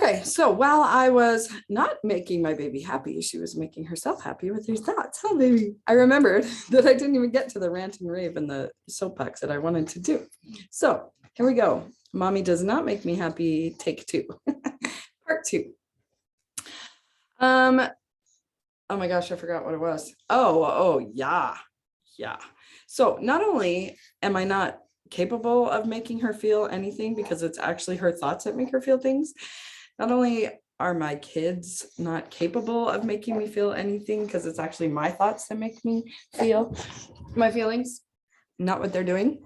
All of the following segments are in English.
Okay, so while I was not making my baby happy, she was making herself happy with her thoughts. Huh, baby? I remembered that I didn't even get to the rant and rave and the soapbox that I wanted to do. So here we go. Mommy does not make me happy. Take two. Part two. Oh my gosh, I forgot what it was. Oh, yeah. So not only am I not capable of making her feel anything because it's actually her thoughts that make her feel things, not only are my kids not capable of making me feel anything because it's actually my thoughts that make me feel my feelings, not what they're doing.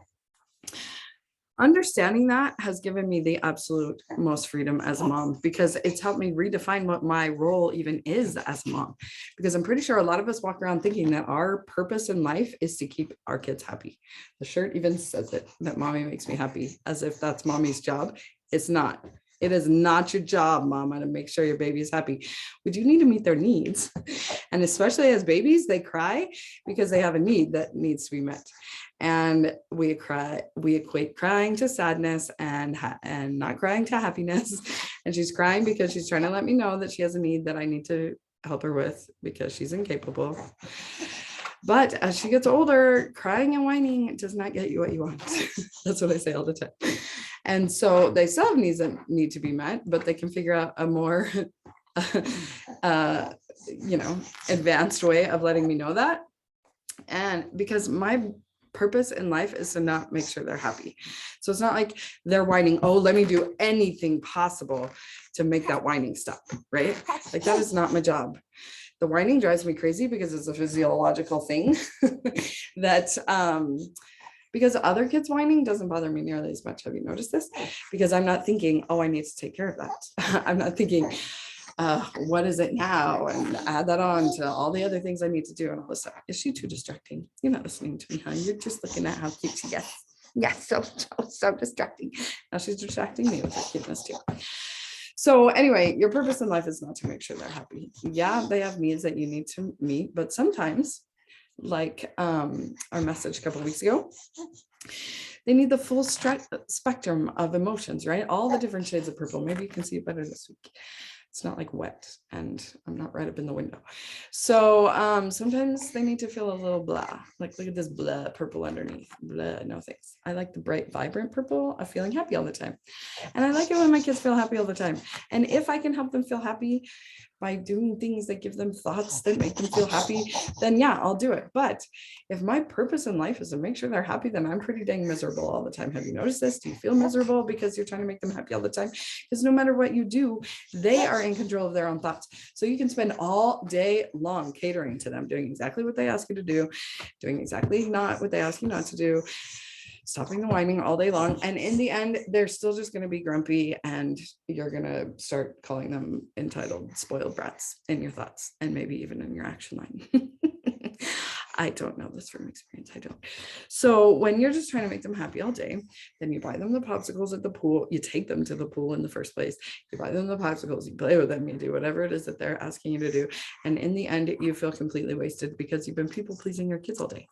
Understanding that has given me the absolute most freedom as a mom, because it's helped me redefine what my role even is as a mom. Because I'm pretty sure a lot of us walk around thinking that our purpose in life is to keep our kids happy. The shirt even says it, that mommy makes me happy, as if that's mommy's job. It's not. It is not your job, mama, to make sure your baby is happy. We do need to meet their needs. And especially as babies, they cry because they have a need that needs to be met. And we equate crying to sadness and not crying to happiness. And she's crying because she's trying to let me know that she has a need that I need to help her with because she's incapable. But as she gets older, crying and whining does not get you what you want. That's what I say all the time. And so they still have needs that need to be met, but they can figure out a more advanced way of letting me know that. And because my purpose in life is to not make sure they're happy. So it's not like they're whining, oh, let me do anything possible to make that whining stop, right? Like that is not my job. The whining drives me crazy because it's a physiological thing that because other kids whining doesn't bother me nearly as much. Have you noticed this? Because I'm not thinking, oh, I need to take care of that. I'm not thinking, what is it now? And add that on to all the other things I need to do and all this stuff. Is she too distracting? You're not listening to me, huh? You're just looking at how cute she gets. Yes, so distracting. Now she's distracting me with her cuteness too. So anyway, your purpose in life is not to make sure they're happy. Yeah, they have needs that you need to meet, but sometimes, like our message a couple of weeks ago, they need the full spectrum of emotions, right? All the different shades of purple. Maybe you can see it better this week. It's not like wet and I'm not right up in the window. So sometimes they need to feel a little blah, like look at this blah purple underneath. Blah, no thanks. I like the bright, vibrant purple of feeling happy all the time. And I like it when my kids feel happy all the time. And if I can help them feel happy by doing things that give them thoughts that make them feel happy, then yeah, I'll do it. But if my purpose in life is to make sure they're happy, then I'm pretty dang miserable all the time. Have you noticed this? Do you feel miserable because you're trying to make them happy all the time? Because no matter what you do, they are in control of their own thoughts. So you can spend all day long catering to them, doing exactly what they ask you to do, doing exactly not what they ask you not to do, stopping the whining all day long. And in the end, they're still just going to be grumpy and you're going to start calling them entitled, spoiled brats in your thoughts and maybe even in your action line. I don't know this from experience. I don't. So when you're just trying to make them happy all day, then you buy them the popsicles at the pool. You take them to the pool in the first place. You buy them the popsicles, you play with them, you do whatever it is that they're asking you to do. And in the end, you feel completely wasted because you've been people pleasing your kids all day.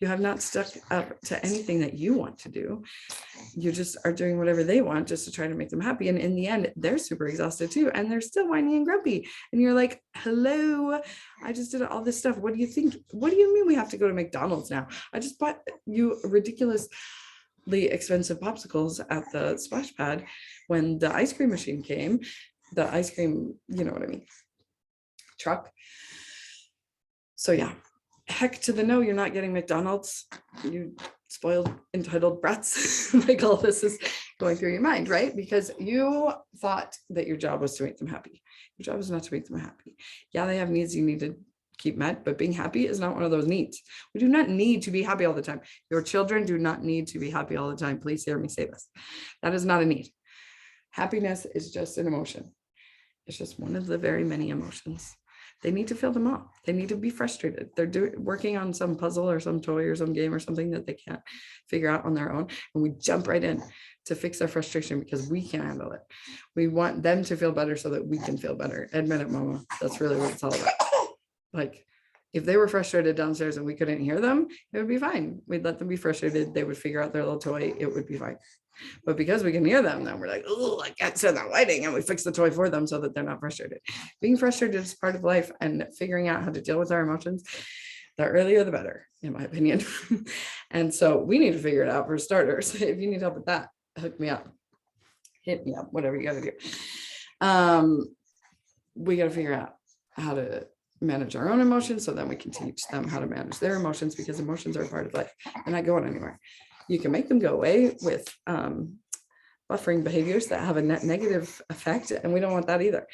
You have not stuck up to anything that you want to do. You just are doing whatever they want just to try to make them happy. And in the end, they're super exhausted too. And they're still whiny and grumpy. And you're like, hello, I just did all this stuff. What do you think? What do you mean we have to go to McDonald's now? I just bought you ridiculously expensive popsicles at the splash pad when the ice cream machine came. The ice cream, you know what I mean, truck. So yeah. Heck to the no, you're not getting McDonald's, you spoiled, entitled brats. Like all this is going through your mind, right? Because you thought that your job was to make them happy. Your job is not to make them happy. Yeah, they have needs you need to keep met, but being happy is not one of those needs. We do not need to be happy all the time. Your children do not need to be happy all the time. Please hear me say this. That is not a need. Happiness is just an emotion. It's just one of the very many emotions. They need to feel them all. They need to be frustrated. They're working on some puzzle or some toy or some game or something that they can't figure out on their own. And we jump right in to fix their frustration because we can't handle it. We want them to feel better so that we can feel better. Admit it, mama. That's really what it's all about. Like, If they were frustrated downstairs and we couldn't hear them, it would be fine. We'd let them be frustrated. They would figure out their little toy. It would be fine. But because we can hear them, then we're like, oh, I can't stand that lighting. And we fix the toy for them so that they're not frustrated. Being frustrated is part of life, and figuring out how to deal with our emotions, the earlier the better, in my opinion. And so we need to figure it out for starters. If you need help with that, hook me up, hit me up, whatever you got to do. We got to figure out how to manage our own emotions, so then we can teach them how to manage their emotions, because emotions are a part of life. They're not going anywhere. You can make them go away with buffering behaviors that have a negative effect, and we don't want that either.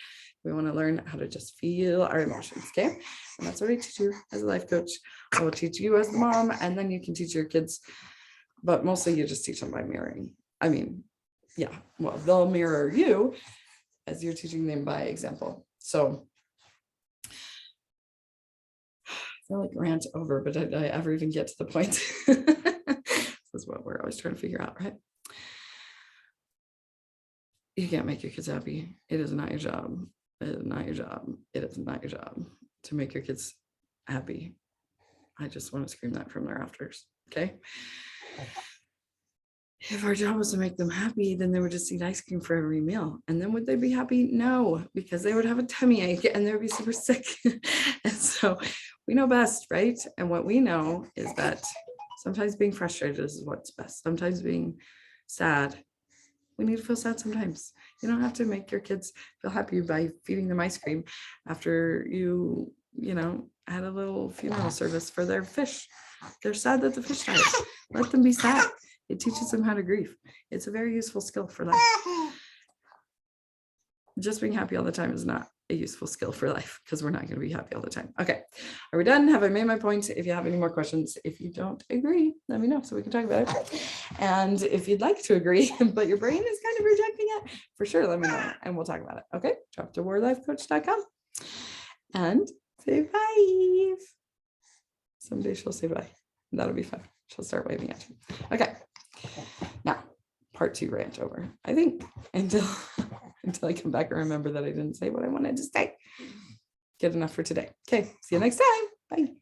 We want to learn how to just feel our emotions, okay? And that's what I teach you as a life coach. I will teach you as the mom, and then you can teach your kids, but mostly you just teach them by mirroring. I mean, yeah, well, they'll mirror you as you're teaching them by example. So I feel like rant over, but did I ever even get to the point? This is what we're always trying to figure out, right? You can't make your kids happy. It is not your job. It is not your job. It is not your job to make your kids happy. I just want to scream that from the rafters, okay? If our job was to make them happy, then they would just eat ice cream for every meal. And then would they be happy? No, because they would have a tummy ache and they would be super sick. And so we know best, right? And what we know is that sometimes being frustrated is what's best. Sometimes being sad. We need to feel sad sometimes. You don't have to make your kids feel happy by feeding them ice cream after you had a little funeral service for their fish. They're sad that the fish died. Let them be sad. It teaches them how to grieve. It's a very useful skill for life. Just being happy all the time is not a useful skill for life, because we're not going to be happy all the time. Okay, are we done? Have I made my point? If you have any more questions, if you don't agree, let me know so we can talk about it. And if you'd like to agree, but your brain is kind of rejecting it, for sure, let me know and we'll talk about it. Okay, drop to warlifecoach.com and say bye. Someday she'll say bye. That'll be fun. She'll start waving at you. Okay, now part 2 rant over, I think, until I come back and remember that I didn't say what I wanted to say. Good enough for today. Okay, see you next time. Bye.